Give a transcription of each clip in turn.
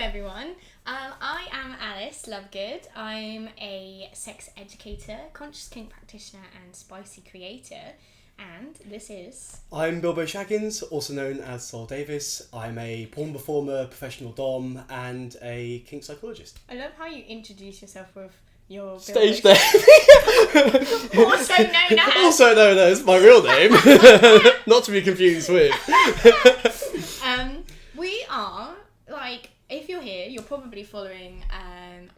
everyone. I am Alice Lovegood. I'm a sex educator, conscious kink practitioner and spicy creator. And this is... I'm Bilbo Shaggins, also known as Sol Davis. I'm a porn performer, professional dom and a kink psychologist. I love how you introduce yourself with your... Stage name. Also known as my real name. Not to be confused with. We are, if you're here, you're probably following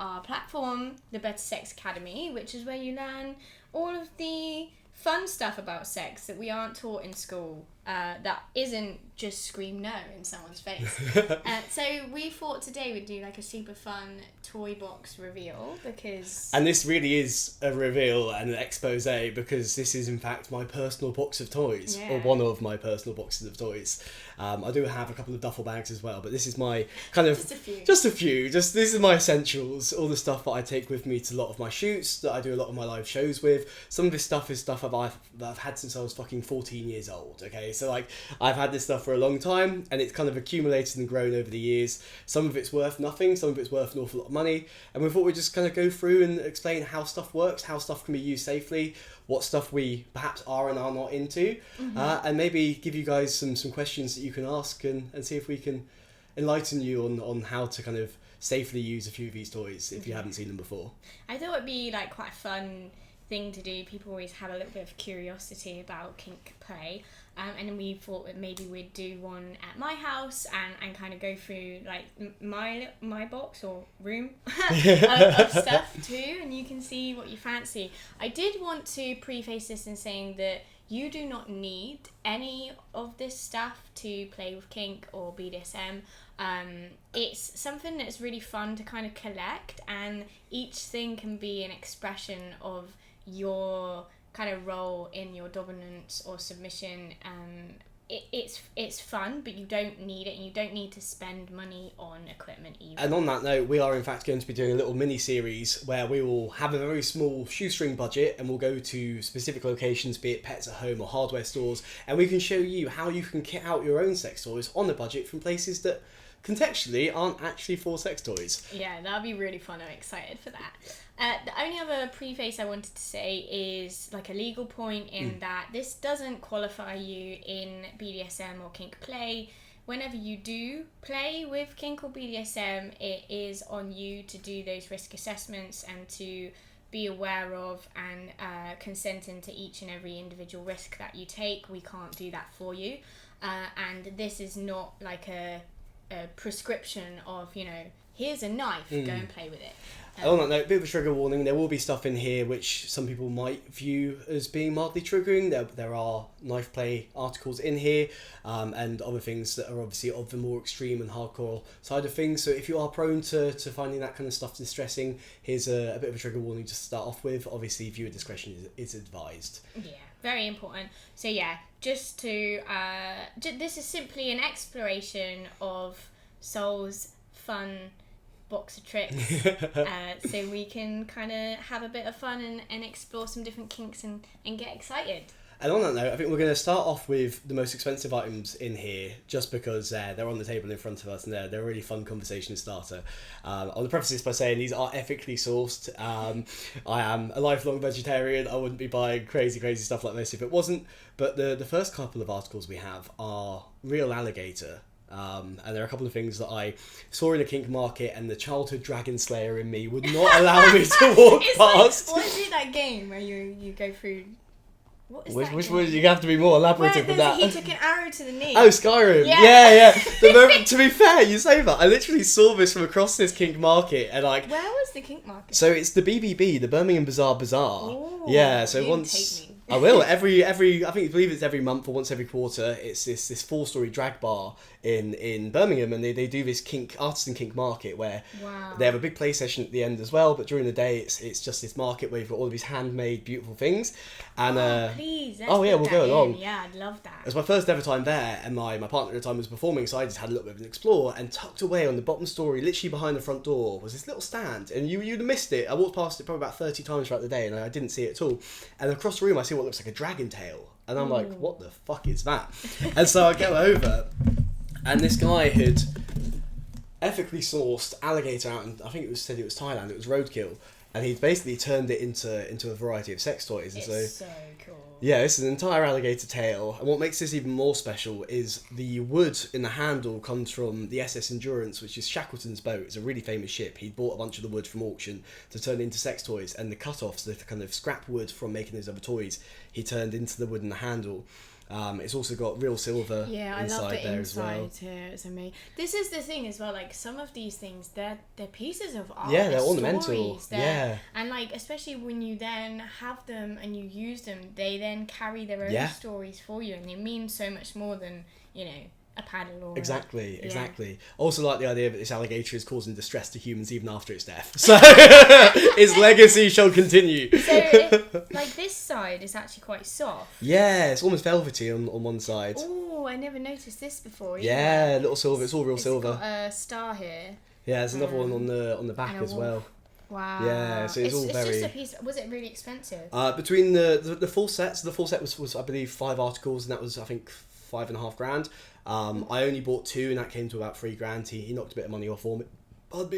our platform, the Better Sex Academy, which is where you learn all of the fun stuff about sex that we aren't taught in school, that isn't just scream no in someone's face. So we thought today we'd do a super fun toy box reveal because... And this really is a reveal and an expose, because this is in fact my personal box of toys, or one of my personal boxes of toys. I do have a couple of duffel bags as well, but this is my kind of... Just a few. This is my essentials, all the stuff that I take with me to a lot of my shoots, that I do a lot of my live shows with. Some of this stuff is stuff that I've had since I was fucking 14 years old, okay? So I've had this stuff for a long time, and it's kind of accumulated and grown over the years. Some of it's worth nothing, some of it's worth an awful lot of money, and we thought we'd just kind of go through and explain how stuff works, how stuff can be used safely, what stuff we perhaps are and are not into, and maybe give you guys some questions that you can ask and see if we can enlighten you on how to kind of safely use a few of these toys if you haven't seen them before. I thought it'd be quite a fun thing to do. People always have a little bit of curiosity about kink play, and then we thought that maybe we'd do one at my house and kind of go through my box or room of stuff too, and you can see what you fancy. I did want to preface this in saying that you do not need any of this stuff to play with kink or BDSM. It's something that's really fun to kind of collect, and each thing can be an expression of your kind of role in your dominance or submission. It's fun, but you don't need it, and you don't need to spend money on equipment either. And on that note, we are in fact going to be doing a little mini series where we will have a very small shoestring budget, and we'll go to specific locations, be it pets at home or hardware stores, and we can show you how you can kit out your own sex toys on a budget from places that contextually aren't actually for sex toys. Yeah, that'll be really fun. I'm excited for that. The only other preface I wanted to say is a legal point in that this doesn't qualify you in BDSM or kink play. Whenever you do play with kink or BDSM, it is on you to do those risk assessments and to be aware of and consenting to each and every individual risk that you take. We can't do that for you. And this is not a prescription of, here's a knife, go and play with it. On that note, a bit of a trigger warning, there will be stuff in here which some people might view as being mildly triggering. There are knife play articles in here, and other things that are obviously of the more extreme and hardcore side of things. So if you are prone to finding that kind of stuff distressing, here's a bit of a trigger warning just to start off with. Obviously, viewer discretion is advised. Yeah, very important. So yeah, just to... this is simply an exploration of Sol's fun box of tricks, so we can kind of have a bit of fun and explore some different kinks and get excited. And on that note, I think we're going to start off with the most expensive items in here, just because they're on the table in front of us and they're a really fun conversation starter. I want to preface this by saying these are ethically sourced. I am a lifelong vegetarian. I wouldn't be buying crazy stuff like this if it wasn't. But the first couple of articles we have are real alligator. And there are a couple of things that I saw in the kink market, and the childhood dragon slayer in me would not allow me to walk past. What is it, that game where you go through... What is that which game? one? You have to be more elaborative than that. He took an arrow to the knee. Oh, Skyrim. Yeah. To be fair, you say that. I literally saw this from across this kink market, and Where was the kink market? So it's the BBB, the Birmingham Bazaar. Ooh, yeah. So you once. take me. I will. I believe it's every month or once every quarter. It's this 4-story drag bar in Birmingham, and they do this artisan kink market where they have a big play session at the end as well. But during the day, it's just this market where you've got all of these handmade beautiful things. And please. we'll go along. Yeah, I'd love that. It was my first ever time there, and my partner at the time was performing, so I just had a little bit of an explore. And tucked away on the bottom story, literally behind the front door, was this little stand, and you'd have missed it. I walked past it probably about 30 times throughout the day, and I didn't see it at all. And across the room, I see what looks like a dragon tail, and I'm like, what the fuck is that? And so I go over, and this guy had ethically sourced alligator out, and I think said it was Thailand. It was roadkill, and he'd basically turned it into a variety of sex toys. And It's so cool. yeah, this is an entire alligator tail, and what makes this even more special is the wood in the handle comes from the SS Endurance, which is Shackleton's boat. It's a really famous ship. He bought a bunch of the wood from auction to turn into sex toys, and the cut-offs, the kind of scrap wood from making those other toys, he turned into the wood in the handle. It's also got real silver inside there as well. Too. It's amazing. This is the thing as well. Like some of these things, they're pieces of art. Yeah, they're ornamental. Yeah, and like especially when you then have them and you use them, they then carry their own stories for you, and they mean so much more than a paddle or exactly. Also like the idea that this alligator is causing distress to humans even after its death. So its legacy shall continue. So like this side is actually quite soft. Yeah, it's almost velvety on one side. Oh, I never noticed this before. Yeah, little silver. It's all real silver. Got a star here. Yeah, there's another one on the back as well. Wow. Yeah, so it's all very. It's just a piece. Was it really expensive? Between the full set, so the full set was I believe 5 articles, and that was I think $5,500. I only bought 2, and that came to about $3,000. He knocked a bit of money off for me. But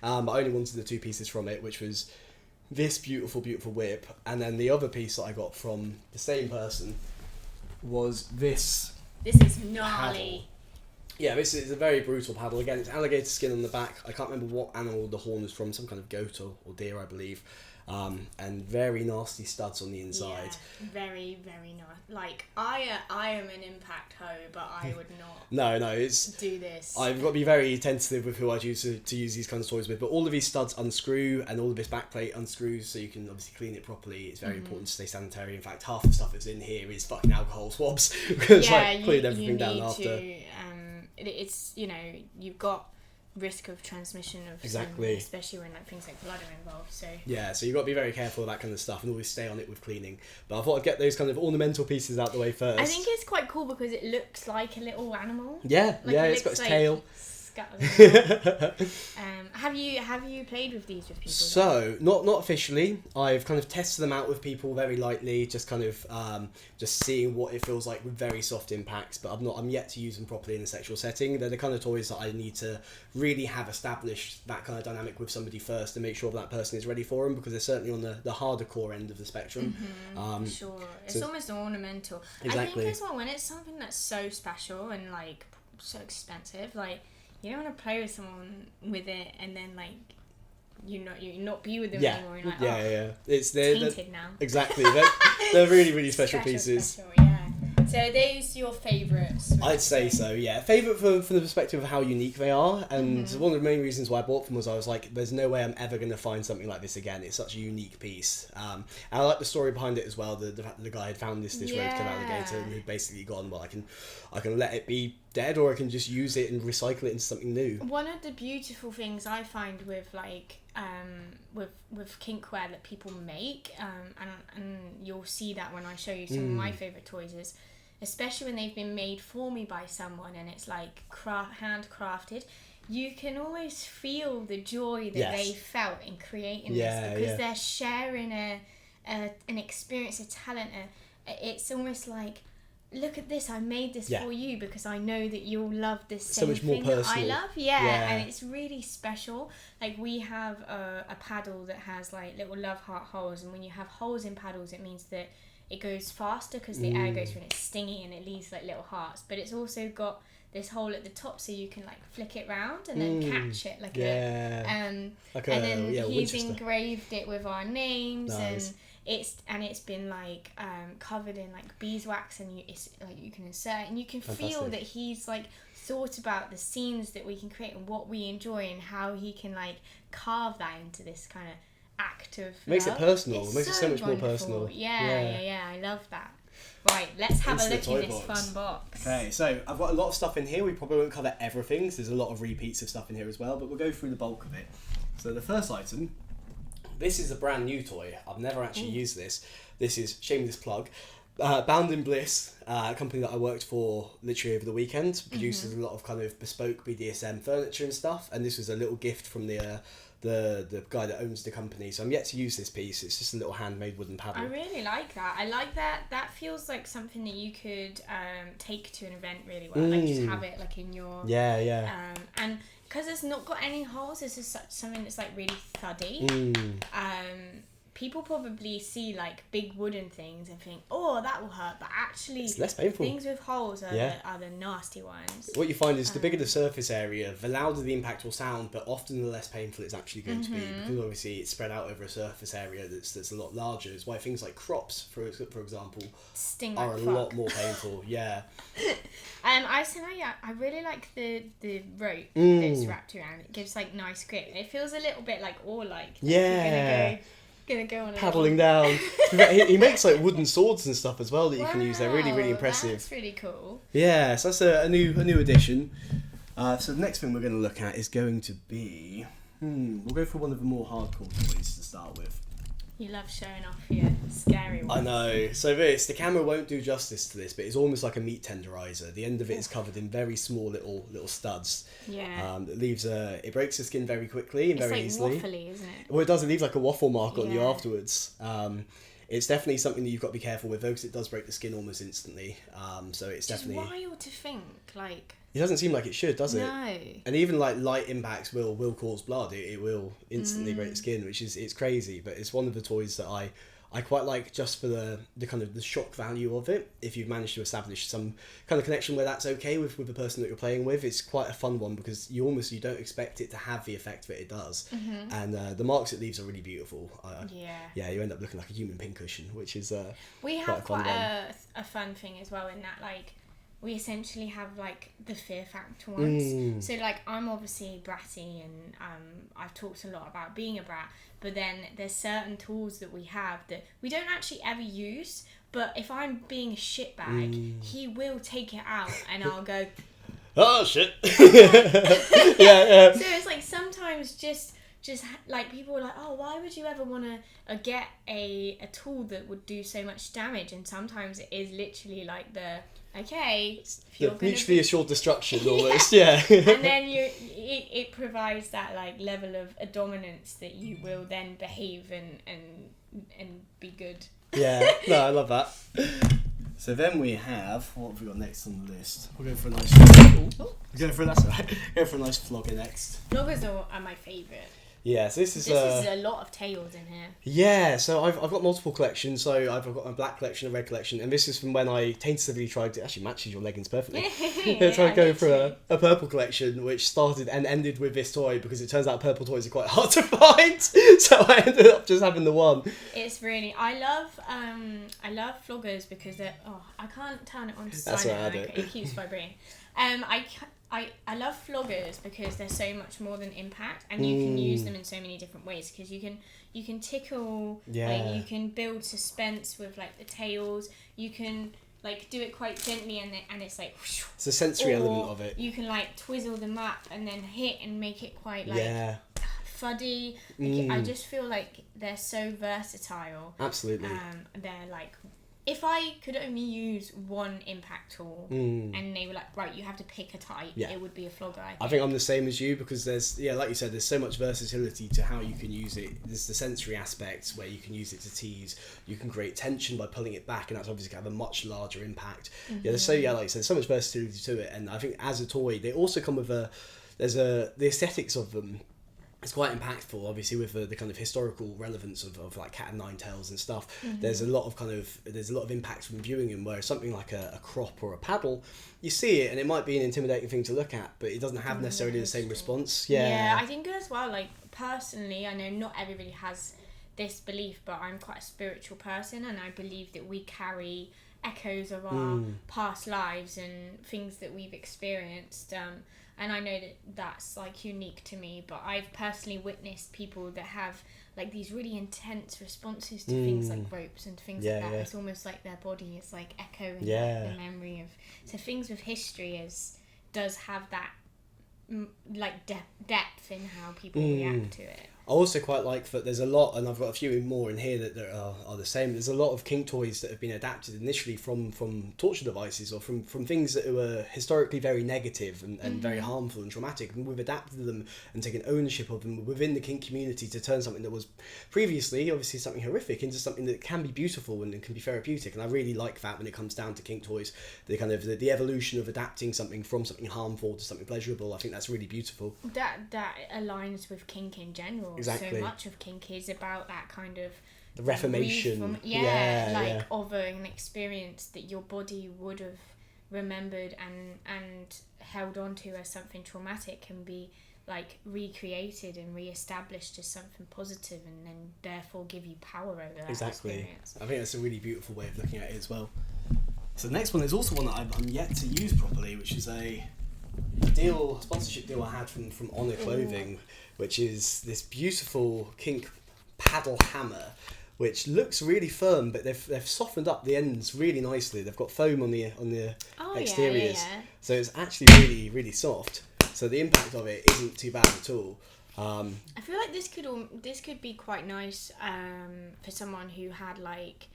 I only wanted the 2 pieces from it, which was this beautiful whip, and then the other piece that I got from the same person was this. This is gnarly. Paddle. Yeah, this is a very brutal paddle. Again, it's alligator skin on the back. I can't remember what animal the horn was from, some kind of goat or deer, I believe. And very nasty studs on the inside. Yeah, very, very nice. Like, I am an impact hoe, but I would not do this. I've got to be very tentative with who I choose to use these kinds of toys with, but all of these studs unscrew, and all of this backplate unscrews, so you can obviously clean it properly. It's very important to stay sanitary. In fact, half the stuff that's in here is fucking alcohol swabs, because clean everything down after. It's, you've got risk of transmission of exactly, especially when things like blood are involved. So so you've got to be very careful of that kind of stuff and always stay on it with cleaning. But I thought I'd get those kind of ornamental pieces out the way first. I think it's quite cool because it looks like a little animal. It's got its tail. Have you played with these with people? So not officially. I've kind of tested them out with people very lightly, just kind of just seeing what it feels like with very soft impacts. But I'm yet to use them properly in a sexual setting. They're the kind of toys that I need to really have established that kind of dynamic with somebody first to make sure that person is ready for them, because they're certainly on the harder core end of the spectrum. Sure, it's almost ornamental. Exactly. I think as well when it's something that's so special and like so expensive, like. You don't want to play with someone with it and then like you not be with them anymore. You're like, it's tainted now. Exactly, they're really special pieces. Special, yeah. So are those your favourites? I'd say so, yeah. Favourite from the perspective of how unique they are, and one of the main reasons why I bought them was I was like, there's no way I'm ever going to find something like this again. It's such a unique piece. And I like the story behind it as well, the fact that the guy had found this roadkill alligator and had basically gone, well, I can let it be dead, or I can just use it and recycle it into something new. One of the beautiful things I find with like with kinkwear that people make, and you'll see that when I show you some of my favourite toys, is especially when they've been made for me by someone and it's like handcrafted, you can always feel the joy that they felt in creating this, because they're sharing an experience, a talent. It's almost like, look at this, I made this for you because I know that you'll love this same thing that I love. And it's really special. Like we have a paddle that has like little love heart holes, and when you have holes in paddles, it means that it goes faster because the air goes through and it's stingy and it leaves like little hearts. But it's also got this hole at the top so you can like flick it round and then catch it and then he's engraved it with our names. Nice. And it's been like covered in like beeswax, and it's like you can insert, and you can feel that he's like thought about the scenes that we can create and what we enjoy, and how he can like carve that into this kind of act of makes love. It personal. It's makes it so much more personal. Yeah, I love that. Right, let's have a look in this fun box. Okay, so I've got a lot of stuff in here. We probably won't cover everything, so there's a lot of repeats of stuff in here as well, but we'll go through the bulk of it. So the first item, this is a brand new toy. I've never actually used this. This is, shameless plug, Bound in Bliss, a company that I worked for literally over the weekend, produces a lot of kind of bespoke BDSM furniture and stuff, and this was a little gift from the guy that owns the company. So I'm yet to use this piece. It's just a little handmade wooden paddle. I really like that. I like that. That feels like something that you could take to an event really well. Like just have it like in your... Yeah. And because it's not got any holes, this is something that's like really thuddy. People probably see like big wooden things and think, oh, that will hurt, but actually it's less painful. Things with holes are the nasty ones. What you find is the bigger the surface area, the louder the impact will sound, but often the less painful it's actually going to be, because obviously it's spread out over a surface area that's a lot larger. It's why things like crops, for example, sting are like a lot more painful. I really like the rope that's wrapped around. It gives like nice grip. It feels a little bit like oar-like. You're gonna go on paddling down. he makes like wooden swords and stuff as well that you can use. They're really, really impressive. That's really cool. Yeah, so that's a new addition. So the next thing we're going to look at is going to be we'll go for one of the more hardcore toys to start with. You love showing off your scary ones. I know. So the camera won't do justice to this, but it's almost like a meat tenderizer. The end of it is covered in very small little studs. Yeah. That leaves it breaks the skin very quickly and very easily. It's like waffly, isn't it? Well, it does. It leaves like a waffle mark on you afterwards. It's definitely something that you've got to be careful with, though, because it does break the skin almost instantly. So it's definitely. It's wild to think, like. It doesn't seem like it should, does it? No. And even like light impacts will cause blood. It will instantly break the skin, which is it's crazy. But it's one of the toys that I quite like just for the kind of the shock value of it. If you've managed to establish some kind of connection where that's okay with the person that you're playing with, it's quite a fun one because you don't expect it to have the effect that it does. And the marks it leaves are really beautiful. Yeah, you end up looking like a human pincushion, which is we have quite a fun thing as well in that, like, we essentially have like the fear factor ones. So like I'm obviously bratty and I've talked a lot about being a brat, but then there's certain tools that we have that we don't actually ever use, but if I'm being a shitbag, he will take it out and I'll go, oh shit. yeah. So it's like sometimes just like people are like, oh, why would you ever want to get a tool that would do so much damage? And sometimes it is literally like the mutually assured destruction almost. And then it provides that like level of a dominance that you will then behave and be good. I love that. So then we have, what have we got next on the list? We'll go for a nice go for a nice flogger next. Floggers are my favourite. Yeah, so this is a lot of tails in here. Yeah, so I've got multiple collections. So I've got a black collection, a red collection, and this is from when I tentatively tried to... It actually matches your leggings perfectly. I tried going for a purple collection, which started and ended with this toy because it turns out purple toys are quite hard to find. So I ended up just having the one. It's really... I love floggers because they're... Oh, I can't turn it on to silent. It keeps vibrating. I love floggers because they're so much more than impact, and you can use them in so many different ways because you can tickle, like you can build suspense with like the tails, you can like do it quite gently and it's like whoosh, it's a sensory element of it. You can like twizzle them up and then hit and make it quite like fuddy. I just feel like they're so versatile. Absolutely. They're like, if I could only use one impact tool and they were like, right, you have to pick a type, it would be a flogger, I think I'm the same as you because there's, like you said, there's so much versatility to how you can use it. There's the sensory aspects where you can use it to tease. You can create tension by pulling it back, and that's obviously going to have a much larger impact. Like you said, there's so much versatility to it, and I think as a toy, they also come with the aesthetics of them. It's quite impactful, obviously, with the kind of historical relevance of like Cat and Nine Tails and stuff. There's a lot of impact from viewing them, whereas something like a crop or a paddle, you see it and it might be an intimidating thing to look at, but it doesn't have necessarily the same response. Yeah, I think as well, like personally, I know not everybody has this belief, but I'm quite a spiritual person and I believe that we carry echoes of our past lives and things that we've experienced. And I know that that's like unique to me, but I've personally witnessed people that have like these really intense responses to things like ropes and things like that. It's almost like their body is like echoing the memory of. So things with history does have that like depth in how people react to it. also quite like that there's a lot, and I've got a few more in here that are the same. There's a lot of kink toys that have been adapted initially from torture devices or from things that were historically very negative and very harmful and traumatic, and we've adapted them and taken ownership of them within the kink community to turn something that was previously obviously something horrific into something that can be beautiful and can be therapeutic. And I really like that when it comes down to kink toys, the kind of the evolution of adapting something from something harmful to something pleasurable. I think that's really beautiful. That aligns with kink in general. Exactly. So much of kink is about that kind of the reformation. of an experience that your body would have remembered and held on to as something traumatic can be like recreated and re-established as something positive, and then therefore give you power over that experience. I think that's a really beautiful way of looking at it as well. So the next one is also one that I'm yet to use properly, which is a sponsorship deal I had from Honor Clothing, which is this beautiful kink paddle hammer, which looks really firm, but they've softened up the ends really nicely. They've got foam on the exteriors, so it's actually really, really soft. So the impact of it isn't too bad at all. I feel like this could be quite nice for someone who had like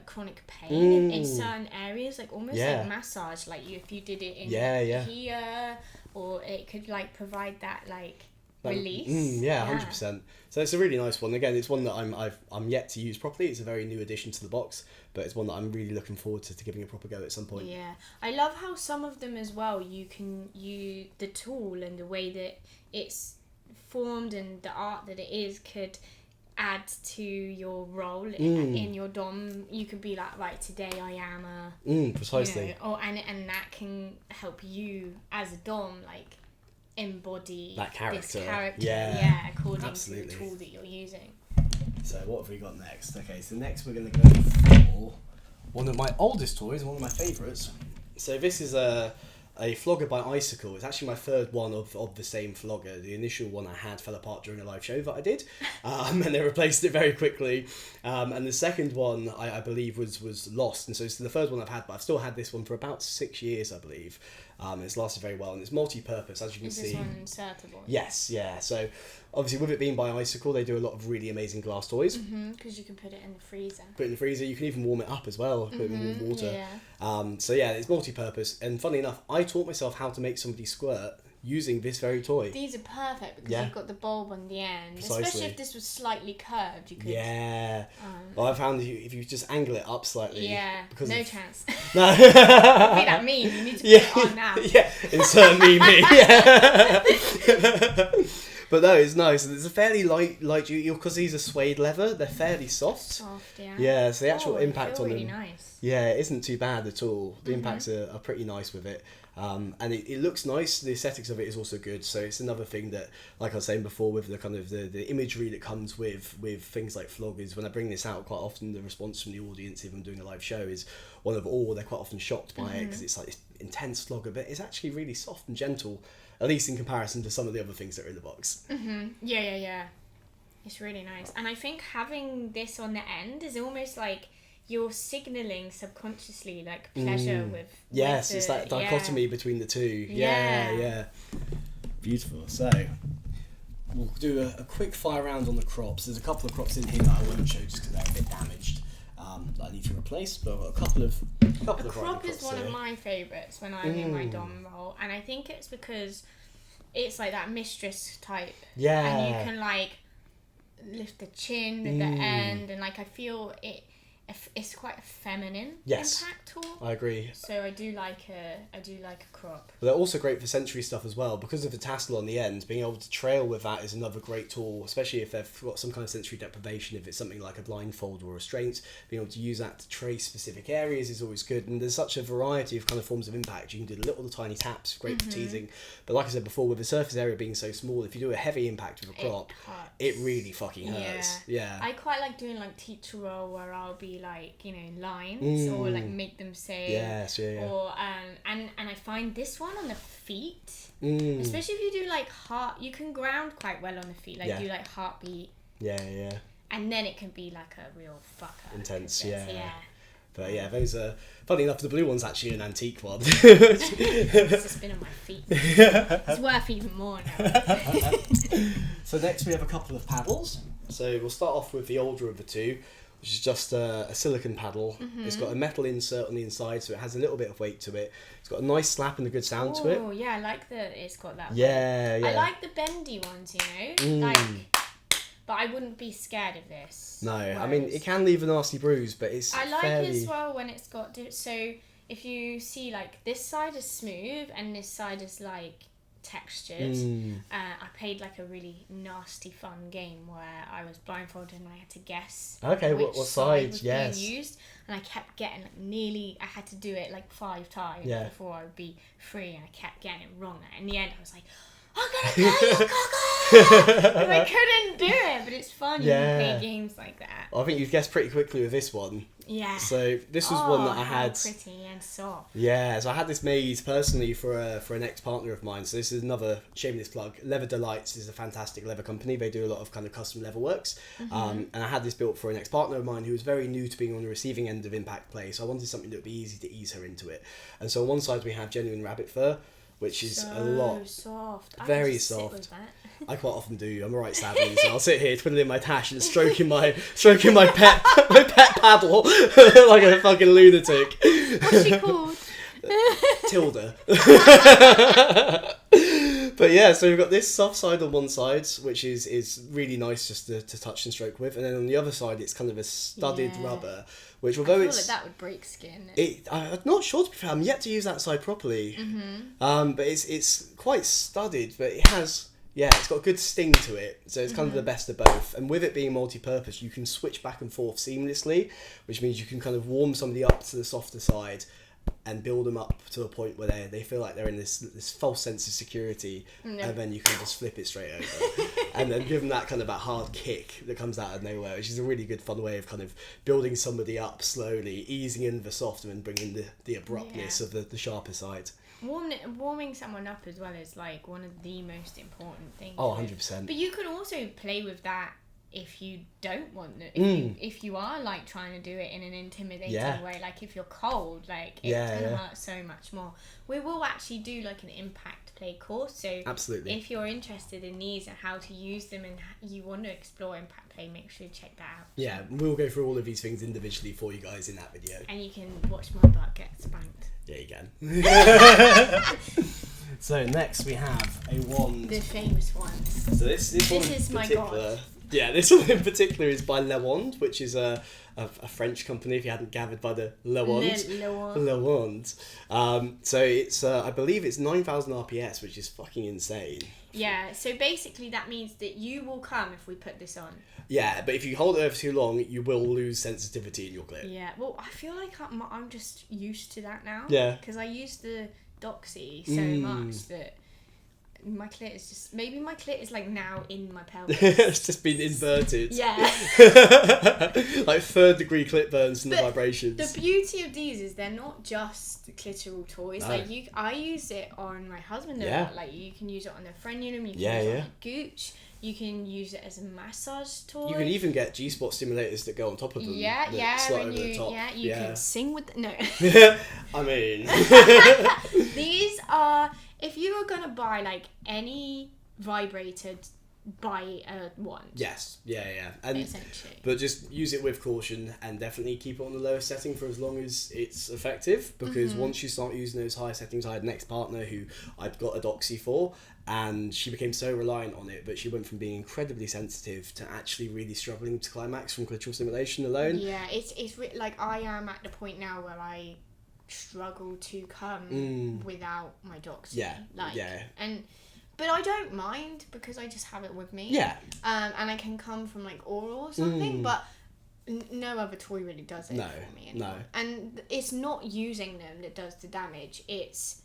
chronic pain in certain areas, like almost like massage, like if you did it in here, or it could like provide that like release. 100%. So it's a really nice one. Again, it's one that I'm yet to use properly. It's a very new addition to the box, but it's one that I'm really looking forward to giving a proper go at some point. Yeah, I love how some of them as well, you can use the tool and the way that it's formed and the art that it is could add to your role in your dom. You could be like, right, today I am a precisely, and that can help you as a dom like embody that character. This character according Absolutely. to the tool that you're using. So what have we got next? Okay, so next we're going to go for one of my oldest toys and one of my favourites. So this is a flogger by Icicle. It's actually my third one of the same flogger. The initial one I had fell apart during a live show that I did, and they replaced it very quickly. And the second one I believe was lost, and so it's the third one I've had, but I've still had this one for about 6 years, I believe. It's lasted very well, and it's multi-purpose, as you can see. Is this one insertable? Yes, yeah. So obviously with it being by Icicle, they do a lot of really amazing glass toys. Because you can put it in the freezer. Put it in the freezer. You can even warm it up as well. Put it in warm water. Yeah. So yeah, it's multi-purpose. And funny enough, I taught myself how to make somebody squirt using this very toy. These are perfect because you've got the bulb on the end. Precisely. Especially if this was slightly curved, you could. Yeah. Well, I found if you just angle it up slightly. Yeah. Because no chance. No. Be that meme. You need to put it on now. Yeah. Insert meme. Yeah. But no, it's nice. And it's a fairly light because these are suede leather. They're fairly soft. Soft, yeah. Yeah. So the actual impact on really them. Nice. Yeah, it isn't too bad at all. The impacts are pretty nice with it. And it looks nice. The aesthetics of it is also good. So it's another thing that, like I was saying before, with the kind of the imagery that comes with things like floggers. When I bring this out, quite often the response from the audience, if I'm doing a live show, is one of awe. They're quite often shocked by it because it's like this intense flogger, but it's actually really soft and gentle, at least in comparison to some of the other things that are in the box. Yeah. It's really nice. And I think having this on the end is almost like you're signalling subconsciously like pleasure with it's that dichotomy between the two. Yeah. Beautiful. So we'll do a quick fire round on the crops. There's a couple of crops in here that I won't show just because they're a bit damaged, that I need to replace, but I've got a couple of crop is one of my favourites when I'm in my dom role, and I think it's because it's like that mistress type, and you can like lift the chin at the end, and like I feel it's quite a feminine impact tool. I agree. So I do like a crop. But they're also great for sensory stuff as well. Because of the tassel on the end, being able to trail with that is another great tool, especially if they've got some kind of sensory deprivation. If it's something like a blindfold or restraint, being able to use that to trace specific areas is always good. And there's such a variety of kind of forms of impact. You can do little tiny taps, great for teasing. But like I said before, with the surface area being so small, if you do a heavy impact with a crop, it really fucking hurts. Yeah. I quite like doing like teacher role where I'll be like, lines or like make them say or and I find this one on the feet, especially if you do like heart, you can ground quite well on the feet, like do like heartbeat, and then it can be like a real fucker, intense. But yeah, those are, funny enough, the blue one's actually an antique one. It's just been on my feet. It's worth even more now. So next we have a couple of paddles. So we'll start off with the older of the two, which is just a silicone paddle. It's got a metal insert on the inside, so it has a little bit of weight to it. It's got a nice slap and a good sound to it. Oh, yeah, I like that it's got that. Yeah, yeah. I like the bendy ones, you know? But I wouldn't be scared of this. No, I mean, it can leave a nasty bruise, but it's I like fairly... it as well when it's got... So, if you see, like, this side is smooth and this side is, like, textured. I played, like, a really nasty, fun game where I was blindfolded and I had to guess what side was being used. And I kept getting, like, nearly... I had to do it, like, 5 times before I would be free, and I kept getting it wrong. And in the end, I was like... I'm gonna kill you, Coco! And I couldn't do it, but it's fun. You can play games like that. Well, I think you've guessed pretty quickly with this one. Yeah. So this was one that I had. Pretty and soft. Yeah, so I had this made personally for an ex-partner of mine. So this is another shameless plug. Leather Delights is a fantastic leather company. They do a lot of kind of custom leather works. And I had this built for an ex-partner of mine who was very new to being on the receiving end of impact play. So I wanted something that would be easy to ease her into it. And so on one side we have genuine rabbit fur, which is a lot soft. very soft. I quite often do. I'm a right savvy, so I'll sit here twiddling my tash and stroking my pet paddle like a fucking lunatic. What's she called? Tilda. But yeah, so we've got this soft side on one side, which is really nice just to touch and stroke with, and then on the other side it's kind of a studded rubber, which although I feel like that would break skin. I'm not sure, to be fair. I'm yet to use that side properly. But it's quite studded, but it has... Yeah, it's got a good sting to it, so it's kind of the best of both. And with it being multi-purpose, you can switch back and forth seamlessly, which means you can kind of warm somebody up to the softer side and build them up to a point where they feel like they're in this false sense of security, and then you can just flip it straight over. And then give them that kind of that hard kick that comes out of nowhere, which is a really good fun way of kind of building somebody up slowly, easing in the soft and then bringing the abruptness of the sharper side. Warming someone up as well is like one of the most important things. Oh, 100%. But you can also play with that if you don't want it. If you are like trying to do it in an intimidating way, like if you're cold, like it's gonna hurt so much more. We will actually do like an impact play course, so absolutely, if you're interested in these and how to use them and you want to explore impact play, make sure you check that out. Yeah, we'll go through all of these things individually for you guys in that video. And you can watch my butt get spanked. Yeah, you can. So next we have a wand. The famous ones. So this one is my god. Yeah, this one in particular is by Le Wand, which is a French company, if you hadn't gathered by the Le Wand. Le Wand. So it's, I believe it's 9,000 RPS, which is fucking insane. Yeah, so basically that means that you will come if we put this on. Yeah, but if you hold it over too long, you will lose sensitivity in your clip. Yeah, well, I feel like I'm just used to that now. Yeah. Because I use the Doxy so much that my clit is just... Maybe my clit is like now in my pelvis. It's just been inverted. Yeah. Like 3rd degree clip burns from the vibrations. The beauty of these is they're not just clitoral toys. No. Like I use it on my husband a lot. Like you can use it on the frenulum, you can use it on gooch. You can use it as a massage toy. You can even get G-spot stimulators that go on top of them. Yeah, slide over the top. Yeah, you can sing with... No. I mean... These are... If you were going to buy, like, any vibrator, buy a wand. Yes. Yeah. And, essentially. But just use it with caution and definitely keep it on the lowest setting for as long as it's effective, because once you start using those higher settings... I had an ex-partner who I'd got a Doxy for, and she became so reliant on it, but she went from being incredibly sensitive to actually really struggling to climax from clitoral stimulation alone. Yeah, it's like I am at the point now where I struggle to come without my Doxy. Yeah, But I don't mind because I just have it with me. Yeah. And I can come from like oral or something, but no other toy really does it for me anymore. No. And it's not using them that does the damage, it's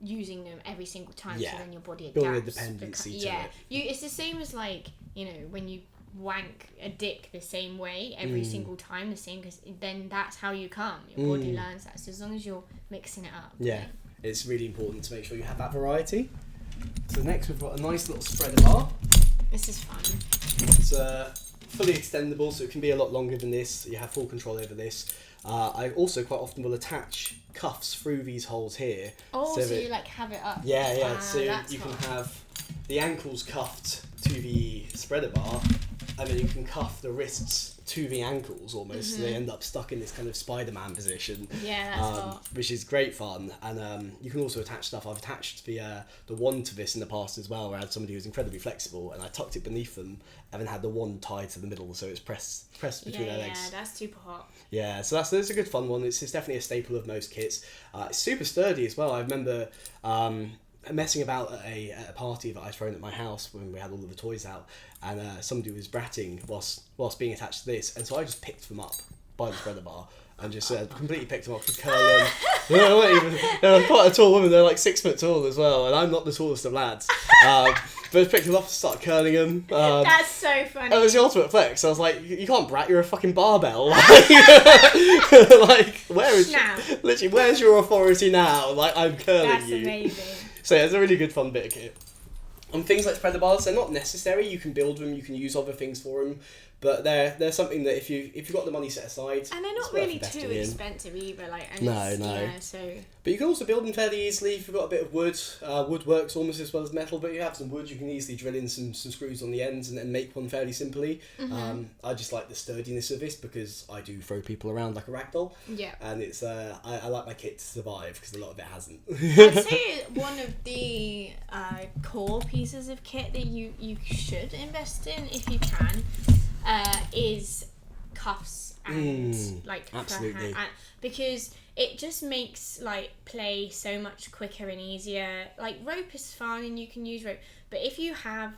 using them every single time, so then your body adapts. Building a dependency to it. It's the same as like, you know, when you wank a dick the same way every single time, the same, because then that's how you come. Your body learns that. So as long as you're mixing it up. Yeah, it's really important to make sure you have that variety. So next we've got a nice little spreader bar. This is fun. It's fully extendable, so it can be a lot longer than this. You have full control over this. I also quite often will attach cuffs through these holes here. Oh, so you like have it up. Yeah. So you can have the ankles cuffed to the spreader bar, and then you can cuff the wrists to the ankles almost, so they end up stuck in this kind of Spider-Man position. Yeah, that's hot. Which is great fun. And you can also attach stuff. I've attached the wand to this in the past as well, where I had somebody who was incredibly flexible, and I tucked it beneath them, and then had the wand tied to the middle, so it's pressed between their legs. Yeah, that's super hot. Yeah, so that's a good fun one. It's definitely a staple of most kits. It's super sturdy as well. I remember messing about at a party that I'd thrown at my house when we had all of the toys out, and somebody was bratting whilst being attached to this, and so I just picked them up by the spreader bar and just completely picked them up, could curl them. They're quite a tall woman, they're like 6 foot tall as well, and I'm not the tallest of lads. But I picked them up and started curling them. That's so funny. It was the ultimate flex. I was like, you can't brat, you're a fucking barbell. Like, where's your authority now? Like, I'm curling That's you. amazing. So yeah, it's a really good fun bit of kit. And things like spreader bars, they're not necessary. You can build them, you can use other things for them, but they're something that if you've got the money set aside, and they're not really too expensive either. No. Yeah, so. But you can also build them fairly easily if you've got a bit of wood. Wood works almost as well as metal, but you have some wood, you can easily drill in some screws on the ends and make one fairly simply. I just like the sturdiness of this because I do throw people around like a ragdoll. Yeah. And it's I like my kit to survive because a lot of it hasn't. I'd say one of the core pieces of kit that you should invest in if you can is cuffs and absolutely. Because it just makes play so much quicker and easier. Rope is fine and you can use rope, but if you have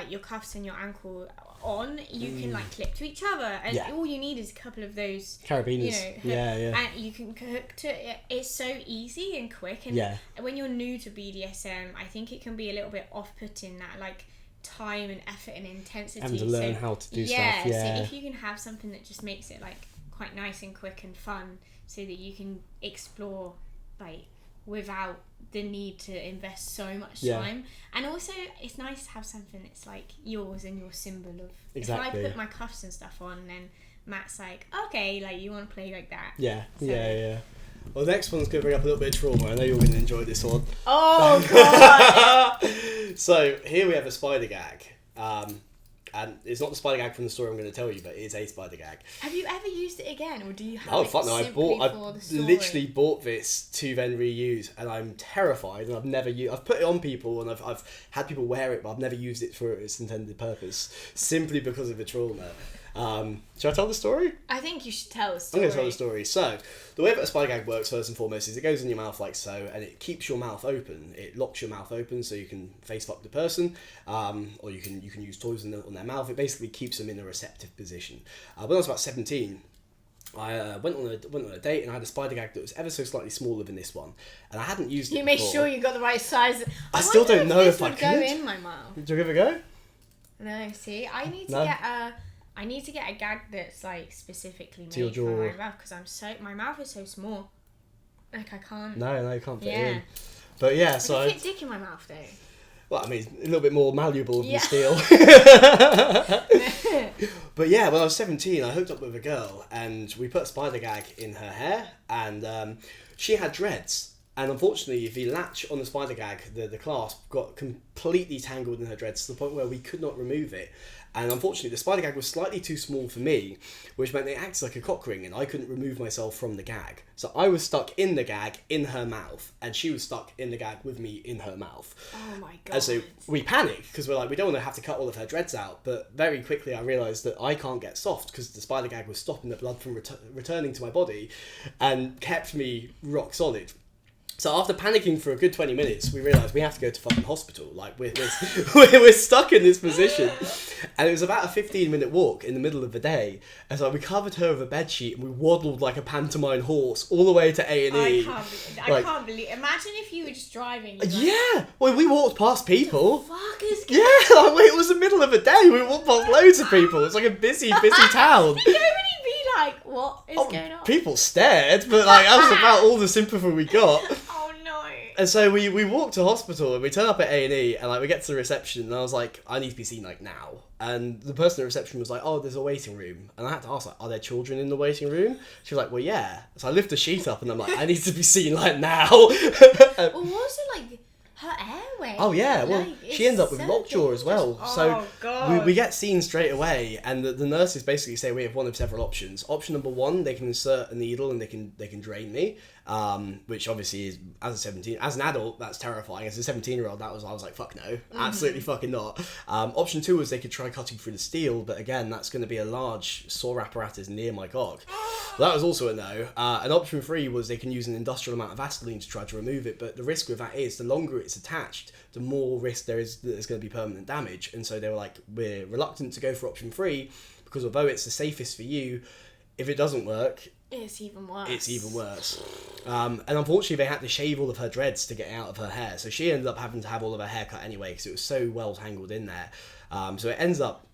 your cuffs and your ankle on, you can clip to each other, and all you need is a couple of those carabiners. And you can hook to it. It's so easy and quick, and when you're new to BDSM, I think it can be a little bit off-putting that time and effort and intensity. Having to learn how to do stuff. So if you can have something that just makes it quite nice and quick and fun, so that you can explore without the need to invest so much time. And also it's nice to have something that's yours and your symbol of exactly. If I put my cuffs and stuff on, then Matt's okay, you want to play like that. Yeah. Well, the next one's going to bring up a little bit of trauma. I know you're going to enjoy this one. Oh god. So here we have a spider gag, and it's not the spider gag from the story I'm going to tell you, but it is a spider gag. Have you ever used it again, or do you have fuck no! I've literally bought this to then reuse, and I'm terrified. And I've put it on people, and I've had people wear it, but I've never used it for its intended purpose, simply because of the trauma. Should I tell the story? I think you should tell the story. I'm going to tell the story. So, the way that a spider gag works, first and foremost, is it goes in your mouth like so, and it keeps your mouth open. It locks your mouth open so you can face lock the person, or you can use toys on their mouth. It basically keeps them in a receptive position. When I was about 17, I went on a date, and I had a spider gag that was ever so slightly smaller than this one, and I hadn't used it before. You made sure you got the right size. I still don't know if I could. Go in my mouth. Did you give it a go? No, see, I need to get a gag that's specifically made for my mouth, because my mouth is so small. I can't. No, you can't fit it in. But yeah, so I can fit dick in my mouth though. Well, I mean, a little bit more malleable than steel. But yeah, when I was 17, I hooked up with a girl, and we put a spider gag in her hair, and she had dreads. And unfortunately, the latch on the spider gag, the clasp, got completely tangled in her dreads to the point where we could not remove it. And unfortunately, the spider gag was slightly too small for me, which meant it acted like a cock ring, and I couldn't remove myself from the gag. So I was stuck in the gag in her mouth, and she was stuck in the gag with me in her mouth. Oh my god. And so we panicked, because we're like, we don't want to have to cut all of her dreads out. But very quickly I realised that I can't get soft, because the spider gag was stopping the blood from returning to my body, and kept me rock solid. So after panicking for a good 20 minutes, we realised we have to go to fucking hospital. We're stuck in this position. And it was about a 15-minute walk in the middle of the day. And so we covered her with a bedsheet, and we waddled like a pantomime horse all the way to A&E. I can't believe. Imagine if you were just driving. Yeah. Well, we walked past people. What the fuck is Yeah, it was the middle of the day. We walked past loads of people. It's like a busy town. Nobody be like, what is going on? People stared, but that was about all the sympathy we got. Oh no. And so we walked to hospital and we turn up at A&E and like we get to the reception and I was like, I need to be seen like now. And the person at reception was like, oh, there's a waiting room. And I had to ask, like, are there children in the waiting room? She was like, well, yeah. So I lift the sheet up and I'm like, I need to be seen like now. Well, also like her airway. Oh yeah, well like, she ended up with lockjaw as well. Oh, so God. we get seen straight away, and the nurses basically say we have one of several options. Option number one, they can insert a needle and they can drain me, which obviously is as an adult that's terrifying. As a 17-year-old, I was like fuck no, absolutely fucking not. Option two was they could try cutting through the steel, but again that's going to be a large saw apparatus near my cock. That was also a no. And option three was they can use an industrial amount of Vaseline to try to remove it, but the risk with that is the longer it's attached, the more risk there is that there's going to be permanent damage. And so they were like, we're reluctant to go for option three because although it's the safest for you, if it doesn't work, it's even worse. And unfortunately they had to shave all of her dreads to get out of her hair. So she ended up having to have all of her hair cut anyway because it was so well tangled in there. So it ends up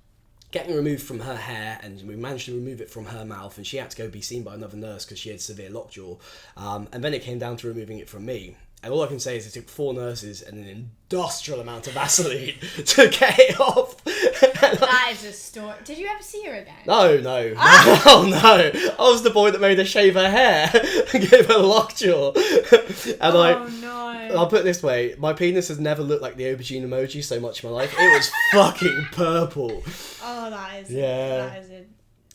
getting removed from her hair, and we managed to remove it from her mouth, and she had to go be seen by another nurse because she had severe lockjaw. And then it came down to removing it from me. And all I can say is it took 4 nurses and an industrial amount of Vaseline to get it off. That is a story. Did you ever see her again? No. Oh no. I was the boy that made her shave her hair and gave her lockjaw. And no. I'll put it this way, my penis has never looked like the aubergine emoji so much in my life. It was fucking purple. Oh, that is it.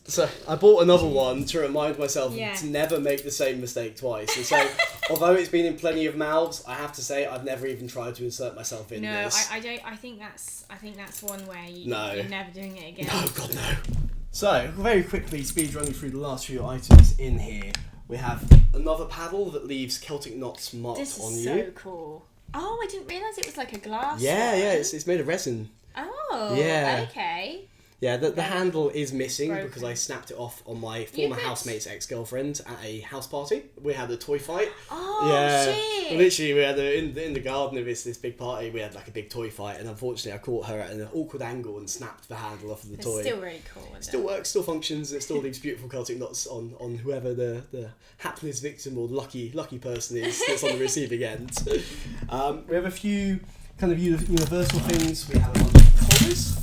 So I bought another one to remind myself to never make the same mistake twice. And so, although it's been in plenty of mouths, I have to say I've never even tried to insert myself in this. No, I don't. I think that's one where you're never doing it again. No, God no. So very quickly, speed running through the last few items in here. We have another paddle that leaves Celtic knots marked on you. This is so cool. Oh, I didn't realise it was like a glass one. Yeah, it's made of resin. Oh, yeah. Okay. Yeah, the handle is missing because I snapped it off on my former housemate's ex-girlfriend at a house party. We had a toy fight. Oh, shit. Literally, we had in the garden of this big party, we had like a big toy fight, and unfortunately I caught her at an awkward angle and snapped the handle off of the toy. It's still really cool, isn't it? Still works, still functions, it still leaves beautiful Celtic knots on whoever the hapless victim or lucky person is that's on the receiving end. We have a few kind of universal things. We have a bunch of collars.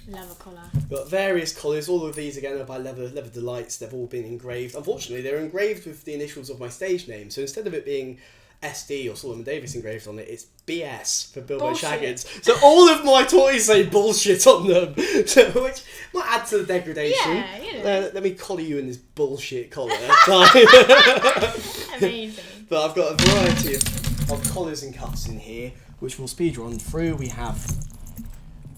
Love a collar. We've got various collars. All of these again are by Leather Delights. They've all been engraved. Unfortunately, they're engraved with the initials of my stage name. So instead of it being SD or Solomon Davis engraved on it, it's BS for Bilbo Shaggins. So all of my toys say bullshit on them, so, which might add to the degradation. Yeah, you know. Let me collar you in this bullshit collar. Amazing. But I've got a variety of collars and cuffs in here, which we'll speed run through. We have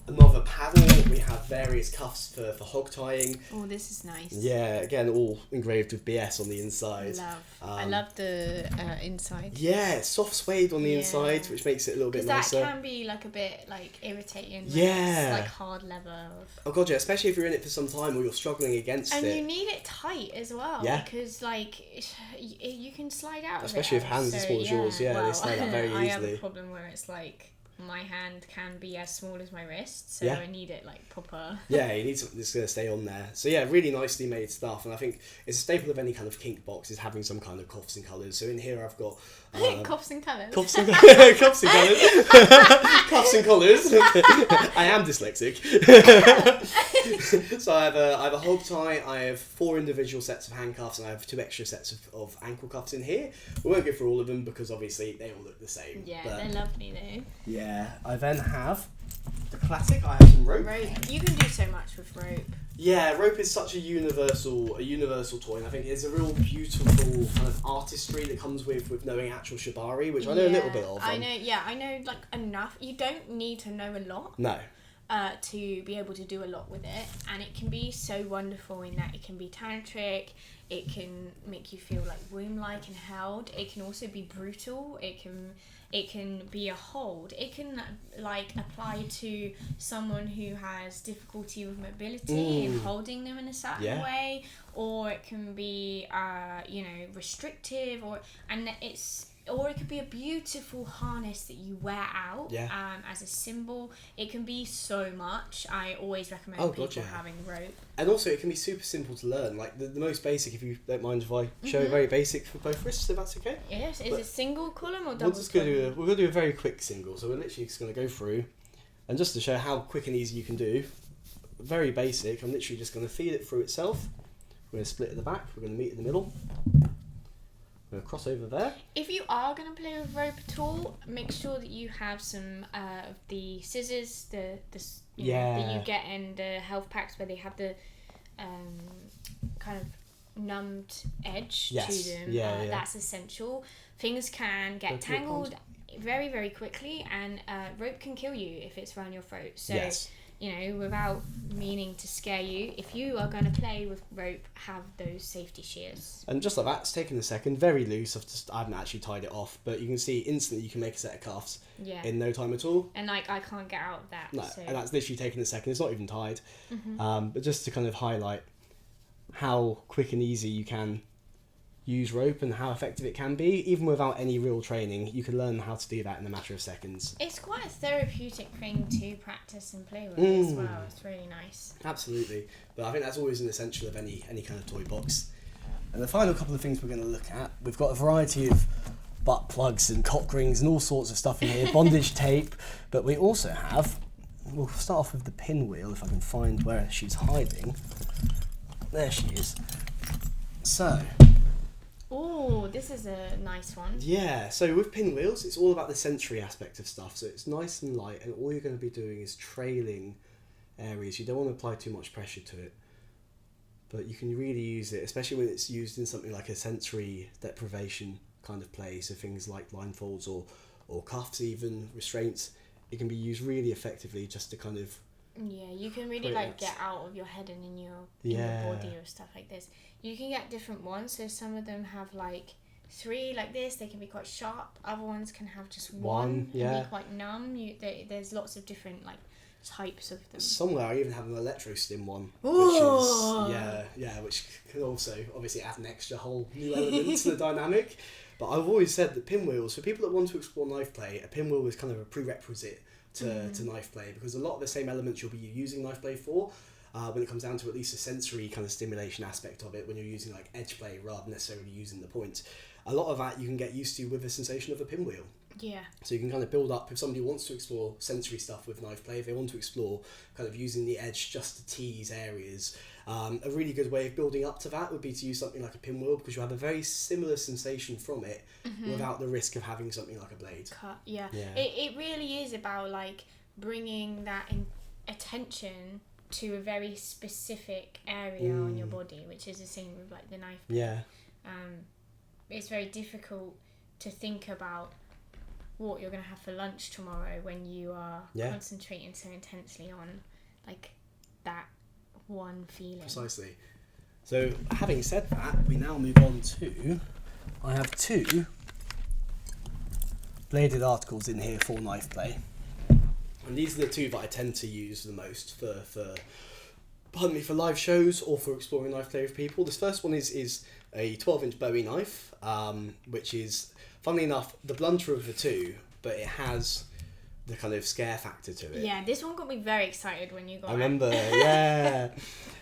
another paddle. We have various cuffs for hog tying. Oh, this is nice. Yeah, again, all engraved with BS on the inside. I love the inside. Yeah, it's soft suede on the inside, which makes it a little bit nicer. That can be like a bit like irritating. Yeah. It's like hard leather. Oh god, yeah, especially if you're in it for some time or you're struggling against it. And you need it tight as well. Yeah. Because like you can slide out. Especially if hands as small as yours. Yeah, they slide out very easily. I have a problem where it's like my hand can be as small as my wrist, so I need it like proper. Yeah, you need something that's going to stay on there. So yeah, really nicely made stuff, and I think it's a staple of any kind of kink box is having some kind of cuffs and colours. So in here I've got cuffs and colours. Cuffs and colours. Cuffs and colours. I am dyslexic. So I have a hog tie. I have 4 individual sets of handcuffs, and I have 2 extra sets of ankle cuffs in here. We won't go through all of them because obviously they all look the same. Yeah, they're lovely though. Yeah, I then have the classic. I have some rope. You can do so much with rope. Yeah, rope is such a universal toy, and I think it's a real beautiful kind of artistry that comes with knowing actual shibari, which I know a little bit of. I know like enough. You don't need to know a lot. No. To be able to do a lot with it, and it can be so wonderful in that it can be tantric, it can make you feel like womb-like and held. It can also be brutal. It can be a hold. It can like apply to someone who has difficulty with mobility and holding them in a certain way, or it can be restrictive, and or it could be a beautiful harness that you wear out as a symbol. It can be so much. I always recommend people having rope. And also it can be super simple to learn. Like the most basic, if you don't mind if I show a very basic for both wrists, if that's okay. Yes. Is it single column or double column? We're going to do a very quick single. So we're literally just going to go through, and just to show how quick and easy you can do, very basic, I'm literally just going to feed it through itself. We're going to split at the back, we're going to meet in the middle. We're going to cross over there. If you are going to play with rope at all, make sure that you have some of the scissors, that you get in the health packs where they have the kind of numbed edge to them. That's essential. Things can get tangled very, very quickly, and rope can kill you if it's around your throat. So, without meaning to scare you, if you are going to play with rope, have those safety shears. And just like that, it's taken a second, very loose. I haven't actually tied it off, but you can see instantly you can make a set of cuffs in no time at all. And I can't get out of that. No, and that's literally taken a second. It's not even tied. But just to kind of highlight how quick and easy you can use rope and how effective it can be, even without any real training, you can learn how to do that in a matter of seconds. It's quite a therapeutic thing to practice and play with as well. It's really nice. Absolutely. But I think that's always an essential of any kind of toy box. And the final couple of things we're going to look at, we've got a variety of butt plugs and cock rings and all sorts of stuff in here, bondage tape, but we also have, we'll start off with the pinwheel, if I can find where she's hiding. There she is. So, oh, this is a nice one. Yeah, so with pinwheels, it's all about the sensory aspect of stuff. So it's nice and light, and all you're going to be doing is trailing areas. You don't want to apply too much pressure to it, but you can really use it, especially when it's used in something like a sensory deprivation kind of play. So things like blindfolds or cuffs, even restraints. It can be used really effectively just to kind of... Yeah, you can really get out of your head and in your body or stuff like this. You can get different ones, so some of them have like 3 like this. They can be quite sharp. Other ones can have just one. Can be quite numb. There's lots of different like types of them. Somewhere I even have an electro stim one, Ooh. which is which can also obviously add an extra whole new element to the dynamic. But I've always said that pinwheels, for people that want to explore knife play, a pinwheel is kind of a prerequisite to knife play, because a lot of the same elements you'll be using knife play for, when it comes down to at least a sensory kind of stimulation aspect of it, when you're using like edge play rather than necessarily using the point, a lot of that you can get used to with the sensation of a pinwheel. Yeah. So you can kind of build up, if somebody wants to explore sensory stuff with knife play, if they want to explore kind of using the edge just to tease areas, a really good way of building up to that would be to use something like a pinwheel, because you have a very similar sensation from it without the risk of having something like a blade. Cut, yeah. It really is about like bringing that attention to a very specific area on your body, which is the same with like the knife play. Yeah. It's very difficult to think about what you're going to have for lunch tomorrow when you are concentrating so intensely on like that one feeling. Precisely. So having said that, we now move on to, I have 2 bladed articles in here for knife play, and these are the 2 that I tend to use the most for live shows or for exploring knife play with people. This first one is a 12-inch Bowie knife, which is, funnily enough, the blunter of the 2, but it has the kind of scare factor to it. Yeah, this one got me very excited when you got it. I remember, yeah.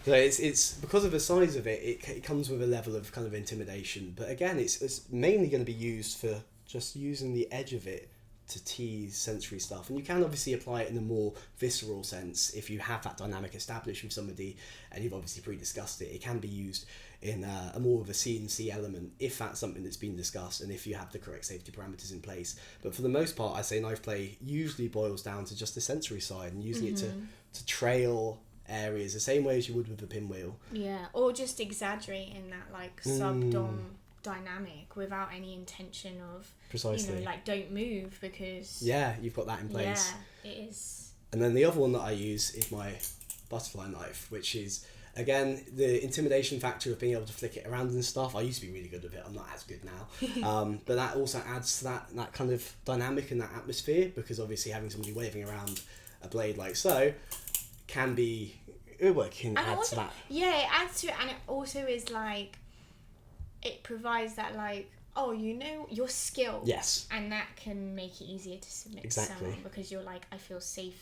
So it's because of the size of it, it comes with a level of kind of intimidation. But again, it's mainly going to be used for just using the edge of it to tease sensory stuff. And you can obviously apply it in a more visceral sense if you have that dynamic established with somebody and you've obviously pre-discussed it. It can be used in a more of a C&C element if that's something that's been discussed and if you have the correct safety parameters in place. But for the most part, I say knife play usually boils down to just the sensory side and using it to trail areas the same way as you would with a pinwheel. Yeah, or just exaggerating that like sub-dom dynamic without any intention of, precisely, like don't move, because you've got that in place. Yeah, it is. And then the other one that I use is my butterfly knife, which is again the intimidation factor of being able to flick it around and stuff. I used to be really good with it, I'm not as good now. But that also adds to that kind of dynamic and that atmosphere, because obviously having somebody waving around a blade like so can be, it can add to that. Yeah, it adds to it, and it also is like, it provides that like your skill. Yes. And that can make it easier to submit to someone, because you're like, I feel safe,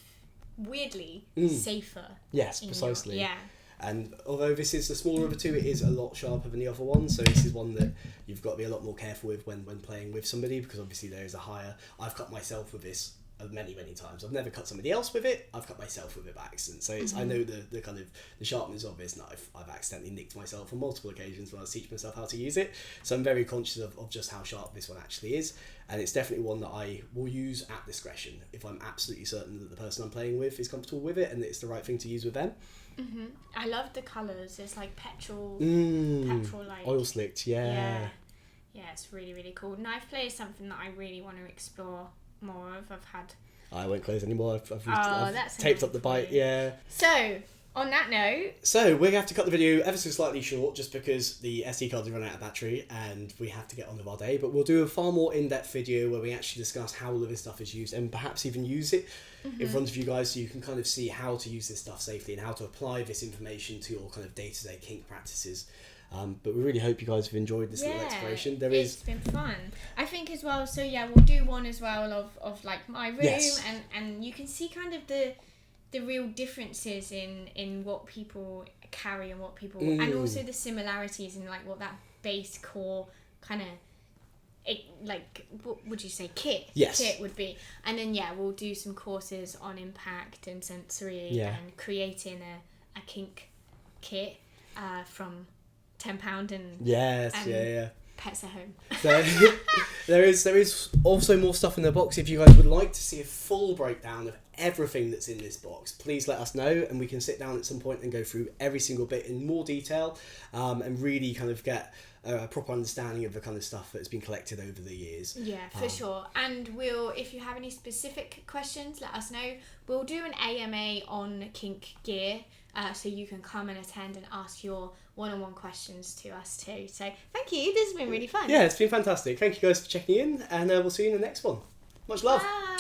weirdly safer. Yes, precisely. Yeah. And although this is the smaller of the two, it is a lot sharper than the other one. So this is one that you've got to be a lot more careful with when playing with somebody, because obviously there is a higher... I've cut myself with this many times. I've never cut somebody else with it. I've cut myself with it by accident. So it's, I know the kind of the sharpness of this, and I've accidentally nicked myself on multiple occasions when I was teaching myself how to use it. So I'm very conscious of just how sharp this one actually is. And it's definitely one that I will use at discretion if I'm absolutely certain that the person I'm playing with is comfortable with it and it's the right thing to use with them. Mm-hmm. I love the colours. It's like petrol like oil slicked. Yeah, it's really, really cool. Knife play is something that I really want to explore more of. I won't close anymore. I've that's taped up the bite. Yeah. So on that note, we're gonna have to cut the video ever so slightly short, just because the SD cards are running out of battery and we have to get on with our day. But we'll do a far more in-depth video where we actually discuss how all of this stuff is used, and perhaps even use it in front of you guys, so you can kind of see how to use this stuff safely and how to apply this information to your kind of day-to-day kink practices. But we really hope you guys have enjoyed this little exploration. It's been fun. I think as well, so we'll do one as well of like my room, and you can see kind of the real differences in what people carry and what people... And also the similarities in like what that base core kind of... like, what would you say, kit would be. And then we'll do some courses on impact and sensory and creating a kink kit from £10 and pets at home. So there is also more stuff in the box. If you guys would like to see a full breakdown of everything that's in this box, please let us know, and we can sit down at some point and go through every single bit in more detail, and really kind of get a proper understanding of the kind of stuff that's been collected over the years. Yeah, for sure. And if you have any specific questions, let us know. We'll do an AMA on kink gear, so you can come and attend and ask your one-on-one questions to us too. So thank you. This has been really fun. Yeah, it's been fantastic. Thank you guys for checking in, and we'll see you in the next one. Much love. Bye.